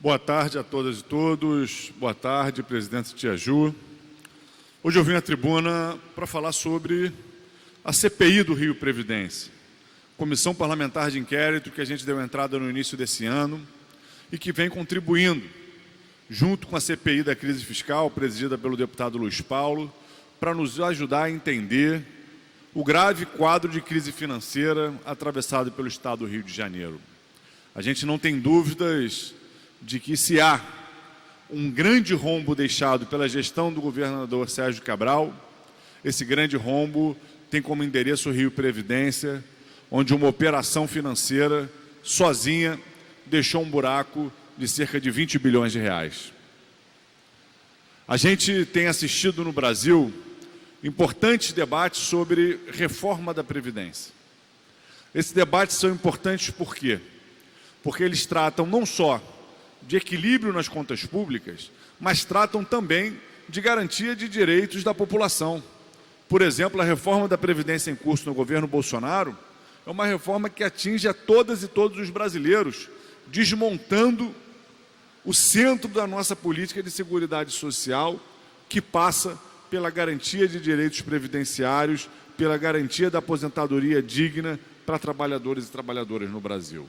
Boa tarde a todas e todos. Boa tarde, presidente Tia Ju. Hoje eu vim à tribuna para falar sobre a CPI do Rio Previdência, Comissão Parlamentar de Inquérito que a gente deu entrada no início desse ano e que vem contribuindo, junto com a CPI da crise fiscal, presidida pelo deputado Luiz Paulo, para nos ajudar a entender o grave quadro de crise financeira atravessado pelo Estado do Rio de Janeiro. A gente não tem dúvidas de que se há um grande rombo deixado pela gestão do governador Sérgio Cabral, esse grande rombo tem como endereço o Rio Previdência, onde uma operação financeira sozinha deixou um buraco de cerca de 20 bilhões de reais. A gente tem assistido no Brasil importantes debates sobre reforma da Previdência. Esses debates são importantes por quê? Porque eles tratam não só de equilíbrio nas contas públicas, mas tratam também de garantia de direitos da população. Por exemplo, a reforma da Previdência em curso no governo Bolsonaro é uma reforma que atinge a todas e todos os brasileiros, desmontando o centro da nossa política de seguridade social, que passa pela garantia de direitos previdenciários, pela garantia da aposentadoria digna para trabalhadores e trabalhadoras no Brasil.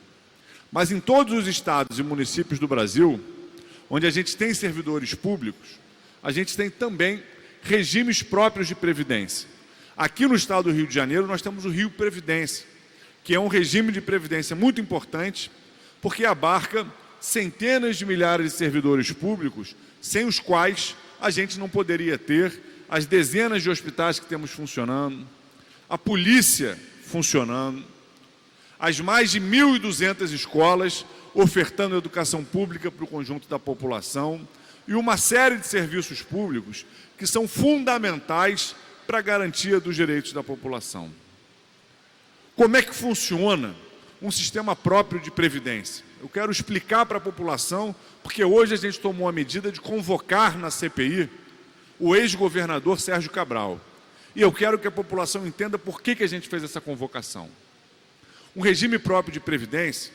Mas em todos os estados e municípios do Brasil, onde a gente tem servidores públicos, a gente tem também regimes próprios de previdência. Aqui no estado do Rio de Janeiro, nós temos o Rio Previdência, que é um regime de previdência muito importante, porque abarca centenas de milhares de servidores públicos, sem os quais a gente não poderia ter as dezenas de hospitais que temos funcionando, a polícia funcionando, as mais de 1.200 escolas ofertando educação pública para o conjunto da população e uma série de serviços públicos que são fundamentais para a garantia dos direitos da população. Como é que funciona um sistema próprio de previdência? Eu quero explicar para a população, porque hoje a gente tomou a medida de convocar na CPI o ex-governador Sérgio Cabral. E eu quero que a população entenda por que a gente fez essa convocação. Um regime próprio de previdência,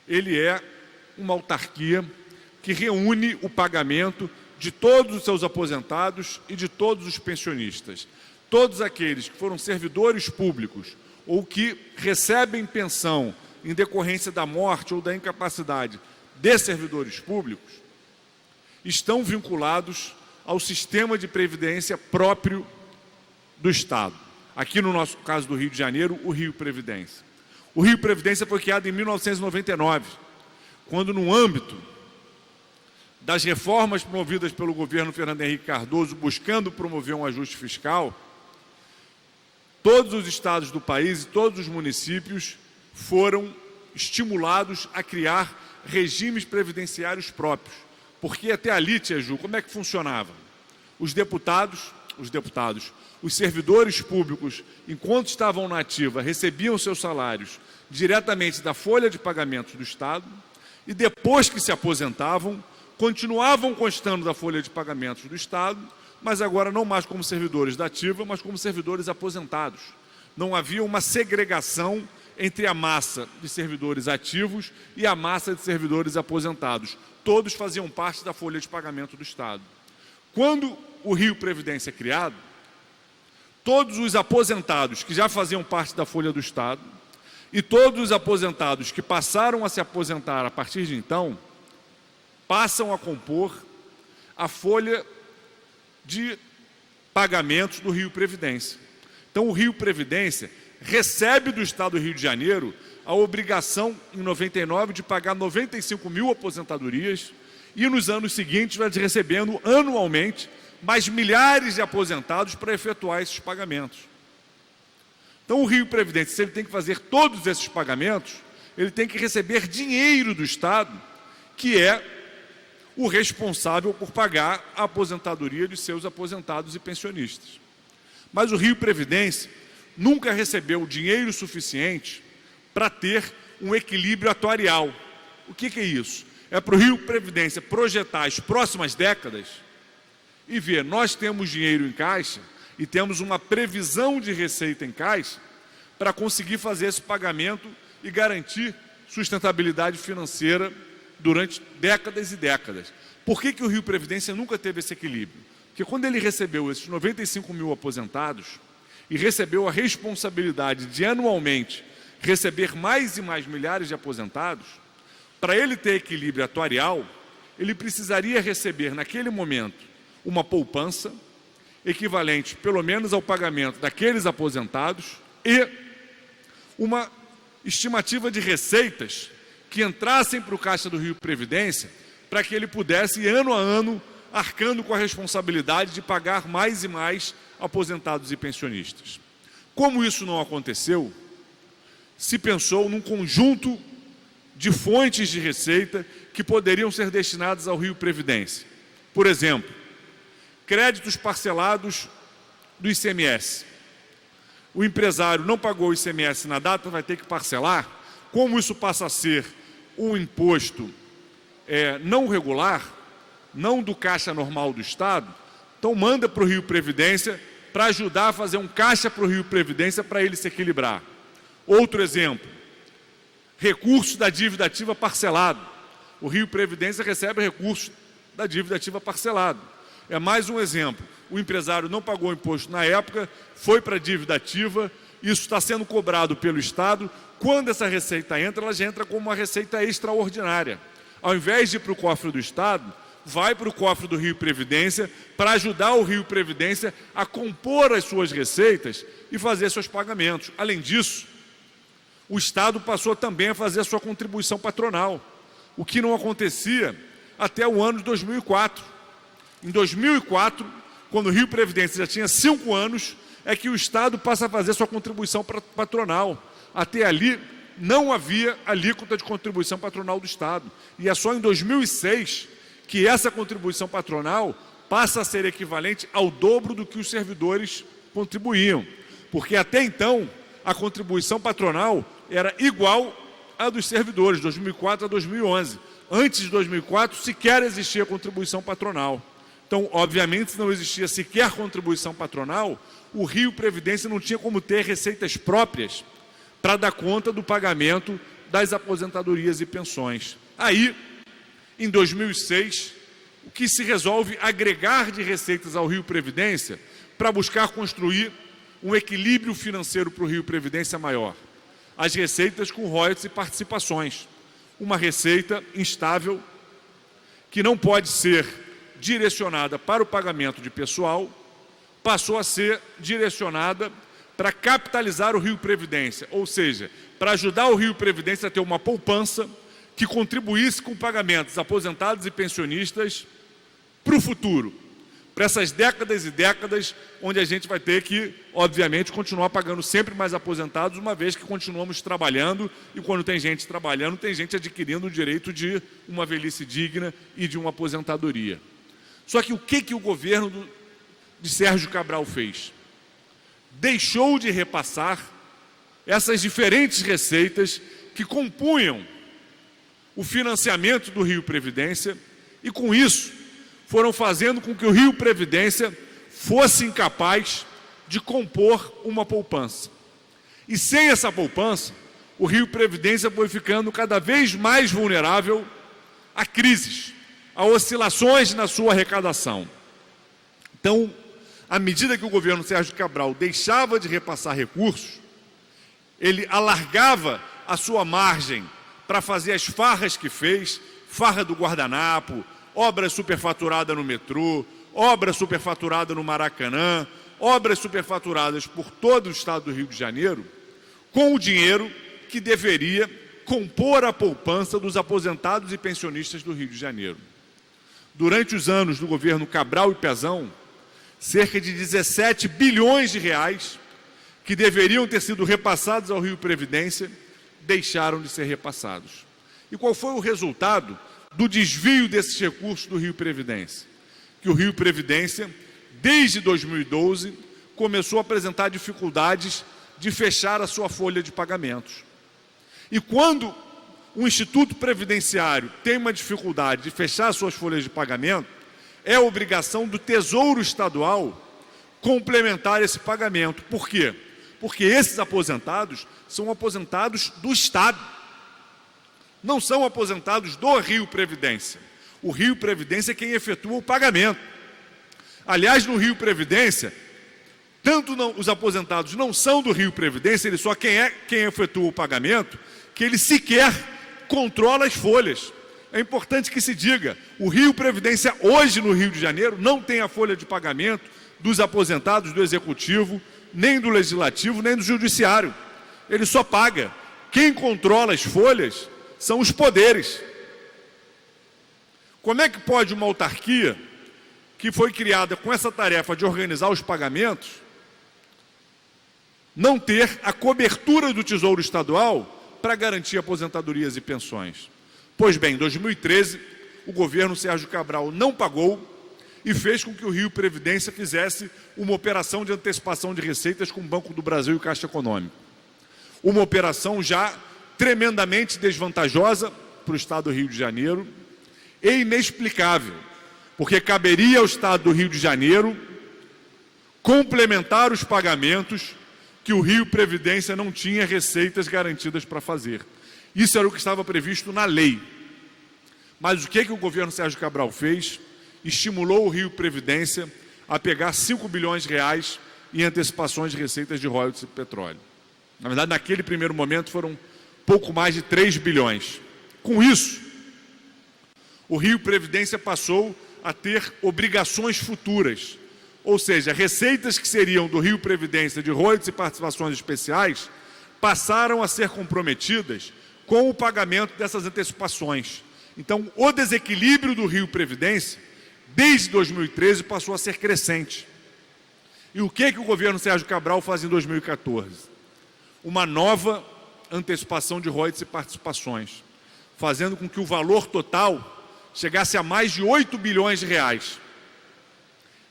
ele é uma autarquia que reúne o pagamento de todos os seus aposentados e de todos os pensionistas. Todos aqueles que foram servidores públicos ou que recebem pensão em decorrência da morte ou da incapacidade de servidores públicos, estão vinculados ao sistema de previdência próprio do Estado. Aqui no nosso caso do Rio de Janeiro, o Rio Previdência. O Rio Previdência foi criado em 1999, quando no âmbito das reformas promovidas pelo governo Fernando Henrique Cardoso, buscando promover um ajuste fiscal, todos os estados do país e todos os municípios foram estimulados a criar regimes previdenciários próprios. Porque até ali, Tia Ju, como é que funcionava? Os servidores públicos, enquanto estavam na ativa, recebiam seus salários diretamente da folha de pagamentos do Estado e depois que se aposentavam, continuavam constando da folha de pagamentos do Estado, mas agora não mais como servidores da ativa, mas como servidores aposentados. Não havia uma segregação entre a massa de servidores ativos e a massa de servidores aposentados. Todos faziam parte da folha de pagamento do Estado. Quando o Rio Previdência é criado, todos os aposentados que já faziam parte da folha do Estado e todos os aposentados que passaram a se aposentar a partir de então, passam a compor a folha de pagamentos do Rio Previdência. Então, o Rio Previdência recebe do Estado do Rio de Janeiro a obrigação, em 99, de pagar 95 mil aposentadorias e nos anos seguintes vai recebendo anualmente mais milhares de aposentados para efetuar esses pagamentos. Então, o Rio Previdência, se ele tem que fazer todos esses pagamentos, ele tem que receber dinheiro do Estado, que é o responsável por pagar a aposentadoria de seus aposentados e pensionistas. Mas o Rio Previdência nunca recebeu dinheiro suficiente para ter um equilíbrio atuarial. O que é isso? É para o Rio Previdência projetar as próximas décadas e ver, nós temos dinheiro em caixa e temos uma previsão de receita em caixa para conseguir fazer esse pagamento e garantir sustentabilidade financeira durante décadas e décadas. Por que o Rio Previdência nunca teve esse equilíbrio? Porque quando ele recebeu esses 95 mil aposentados e recebeu a responsabilidade de anualmente receber mais e mais milhares de aposentados, para ele ter equilíbrio atuarial, ele precisaria receber naquele momento uma poupança equivalente pelo menos ao pagamento daqueles aposentados e uma estimativa de receitas que entrassem para o Caixa do Rio Previdência para que ele pudesse, ano a ano, arcando com a responsabilidade de pagar mais e mais aposentados e pensionistas. Como isso não aconteceu, se pensou num conjunto de fontes de receita que poderiam ser destinadas ao Rio Previdência. Por exemplo, créditos parcelados do ICMS. O empresário não pagou o ICMS na data, vai ter que parcelar. Como isso passa a ser um imposto não regular, não do caixa normal do Estado, então manda para o Rio Previdência para ajudar a fazer um caixa para o Rio Previdência para ele se equilibrar. Outro exemplo, recurso da dívida ativa parcelado. O Rio Previdência recebe recurso da dívida ativa parcelado. É mais um exemplo. O empresário não pagou o imposto na época, foi para a dívida ativa, isso está sendo cobrado pelo Estado. Quando essa receita entra, ela já entra como uma receita extraordinária. Ao invés de ir para o cofre do Estado, vai para o cofre do Rio Previdência para ajudar o Rio Previdência a compor as suas receitas e fazer seus pagamentos. Além disso, o Estado passou também a fazer a sua contribuição patronal, o que não acontecia até o ano de 2004. Em 2004, quando o Rio Previdência já tinha 5 anos, é que o Estado passa a fazer sua contribuição patronal. Até ali, não havia alíquota de contribuição patronal do Estado. E é só em 2006 que essa contribuição patronal passa a ser equivalente ao dobro do que os servidores contribuíam. Porque até então, a contribuição patronal era igual à dos servidores, de 2004 a 2011. Antes de 2004, sequer existia contribuição patronal. Então, obviamente, se não existia sequer contribuição patronal, o Rio Previdência não tinha como ter receitas próprias para dar conta do pagamento das aposentadorias e pensões. Aí, em 2006, o que se resolve agregar de receitas ao Rio Previdência para buscar construir um equilíbrio financeiro para o Rio Previdência maior. As receitas com royalties e participações. Uma receita instável que não pode ser direcionada para o pagamento de pessoal, passou a ser direcionada para capitalizar o Rio Previdência, ou seja, para ajudar o Rio Previdência a ter uma poupança que contribuísse com pagamentos aposentados e pensionistas para o futuro, para essas décadas e décadas onde a gente vai ter que, obviamente, continuar pagando sempre mais aposentados, uma vez que continuamos trabalhando, e quando tem gente trabalhando, tem gente adquirindo o direito de uma velhice digna e de uma aposentadoria. Só que o que o governo de Sérgio Cabral fez? Deixou de repassar essas diferentes receitas que compunham o financiamento do Rio Previdência e, com isso, foram fazendo com que o Rio Previdência fosse incapaz de compor uma poupança. E sem essa poupança, o Rio Previdência foi ficando cada vez mais vulnerável a crises, a oscilações na sua arrecadação. Então, à medida que o governo Sérgio Cabral deixava de repassar recursos, ele alargava a sua margem para fazer as farras que fez, farra do guardanapo, obras superfaturadas no metrô, obras superfaturadas no Maracanã, obras superfaturadas por todo o estado do Rio de Janeiro, com o dinheiro que deveria compor a poupança dos aposentados e pensionistas do Rio de Janeiro. Durante os anos do governo Cabral e Pezão, cerca de 17 bilhões de reais que deveriam ter sido repassados ao Rio Previdência deixaram de ser repassados. E qual foi o resultado do desvio desses recursos do Rio Previdência? Que o Rio Previdência, desde 2012, começou a apresentar dificuldades de fechar a sua folha de pagamentos. E quando o Instituto Previdenciário tem uma dificuldade de fechar as suas folhas de pagamento, é obrigação do Tesouro Estadual complementar esse pagamento. Por quê? Porque esses aposentados são aposentados do Estado. não são aposentados do Rio Previdência. O Rio Previdência é quem efetua o pagamento. Aliás, no Rio Previdência, os aposentados não são do Rio Previdência, ele só quem efetua o pagamento, que ele sequer controla as folhas. É importante que se diga, o Rio Previdência hoje no Rio de Janeiro não tem a folha de pagamento dos aposentados do Executivo, nem do Legislativo, nem do Judiciário. Ele só paga. Quem controla as folhas são os poderes. Como é que pode uma autarquia que foi criada com essa tarefa de organizar os pagamentos não ter a cobertura do Tesouro Estadual para garantir aposentadorias e pensões? Pois bem, em 2013, o governo Sérgio Cabral não pagou e fez com que o Rio Previdência fizesse uma operação de antecipação de receitas com o Banco do Brasil e Caixa Econômica. Uma operação já tremendamente desvantajosa para o Estado do Rio de Janeiro e inexplicável, porque caberia ao Estado do Rio de Janeiro complementar os pagamentos que o Rio Previdência não tinha receitas garantidas para fazer. Isso era o que estava previsto na lei. Mas o que o governo Sérgio Cabral fez? Estimulou o Rio Previdência a pegar 5 bilhões de reais em antecipações de receitas de royalties e petróleo. Na verdade, naquele primeiro momento foram pouco mais de 3 bilhões. Com isso, o Rio Previdência passou a ter obrigações futuras, ou seja, receitas que seriam do Rio Previdência de royalties e participações especiais passaram a ser comprometidas com o pagamento dessas antecipações. Então, o desequilíbrio do Rio Previdência, desde 2013, passou a ser crescente. E o que o governo Sérgio Cabral faz em 2014? Uma nova antecipação de royalties e participações, fazendo com que o valor total chegasse a mais de 8 bilhões de reais.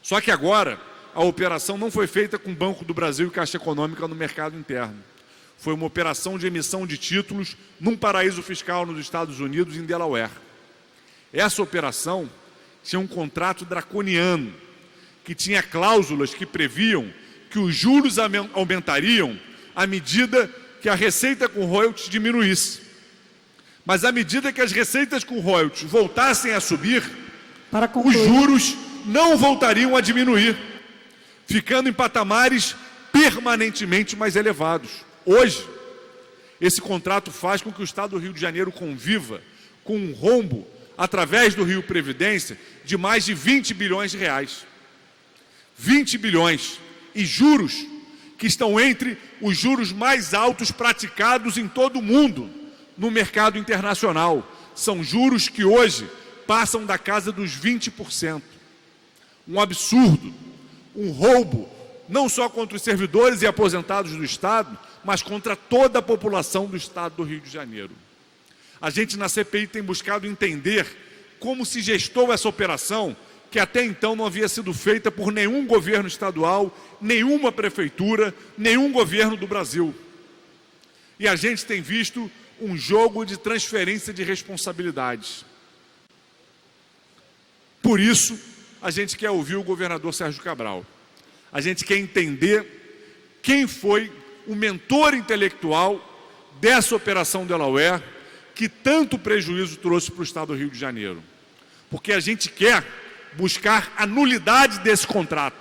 Só que agora, a operação não foi feita com o Banco do Brasil e Caixa Econômica no mercado interno. Foi uma operação de emissão de títulos num paraíso fiscal nos Estados Unidos, em Delaware. Essa operação tinha um contrato draconiano, que tinha cláusulas que previam que os juros aumentariam à medida que a receita com royalties diminuísse. Mas à medida que as receitas com royalties voltassem a subir, os juros não voltariam a diminuir, ficando em patamares permanentemente mais elevados. Hoje, esse contrato faz com que o Estado do Rio de Janeiro conviva com um rombo, através do Rio Previdência, de mais de 20 bilhões de reais. 20 bilhões. E juros que estão entre os juros mais altos praticados em todo o mundo, no mercado internacional. São juros que hoje passam da casa dos 20%. Um absurdo, um roubo, não só contra os servidores e aposentados do Estado, mas contra toda a população do Estado do Rio de Janeiro. A gente na CPI tem buscado entender como se gestou essa operação, que até então não havia sido feita por nenhum governo estadual, nenhuma prefeitura, nenhum governo do Brasil. E a gente tem visto um jogo de transferência de responsabilidades. Por isso, a gente quer ouvir o governador Sérgio Cabral. A gente quer entender quem foi o mentor intelectual dessa operação Delaware, que tanto prejuízo trouxe para o Estado do Rio de Janeiro. Porque a gente quer buscar a nulidade desse contrato.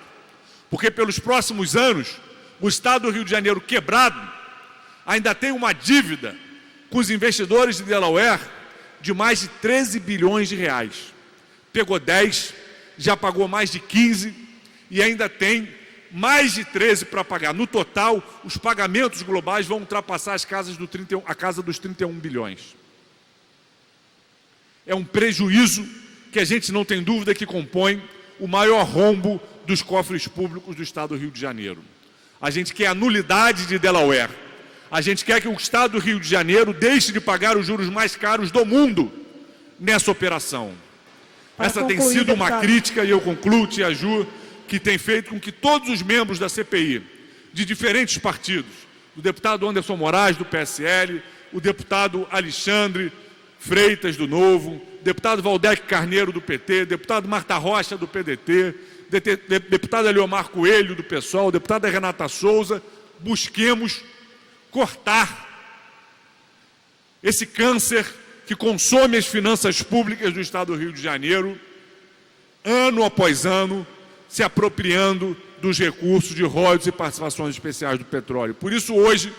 Porque pelos próximos anos, o Estado do Rio de Janeiro quebrado ainda tem uma dívida com os investidores de Delaware de mais de 13 bilhões de reais. Pegou 10, já pagou mais de 15 e ainda tem mais de 13 para pagar. No total, os pagamentos globais vão ultrapassar a casa dos 31 bilhões. É um prejuízo que a gente não tem dúvida que compõe o maior rombo dos cofres públicos do Estado do Rio de Janeiro. A gente quer a nulidade de Delaware. A gente quer que o Estado do Rio de Janeiro deixe de pagar os juros mais caros do mundo nessa operação. Essa tem sido uma crítica, e eu concluo, Tia Ju, que tem feito com que todos os membros da CPI, de diferentes partidos, o deputado Anderson Moraes, do PSL, o deputado Alexandre Freitas, do Novo, deputado Valdec Carneiro, do PT, deputado Marta Rocha, do PDT, deputado Eliomar Coelho, do PSOL, deputada Renata Souza, busquemos cortar esse câncer que consome as finanças públicas do Estado do Rio de Janeiro, ano após ano, se apropriando dos recursos de royalties e participações especiais do petróleo. Por isso, hoje,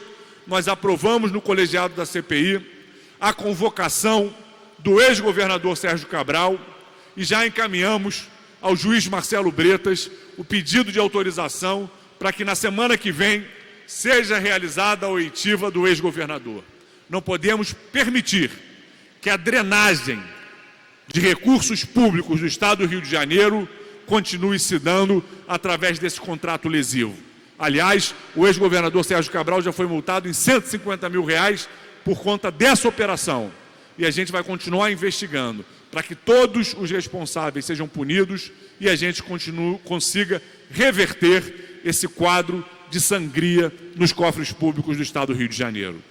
nós aprovamos no colegiado da CPI a convocação do ex-governador Sérgio Cabral e já encaminhamos ao juiz Marcelo Bretas o pedido de autorização para que na semana que vem seja realizada a oitiva do ex-governador. Não podemos permitir que a drenagem de recursos públicos do Estado do Rio de Janeiro continue se dando através desse contrato lesivo. Aliás, o ex-governador Sérgio Cabral já foi multado em R$150 mil por conta dessa operação. E a gente vai continuar investigando para que todos os responsáveis sejam punidos e a gente consiga reverter esse quadro de sangria nos cofres públicos do Estado do Rio de Janeiro.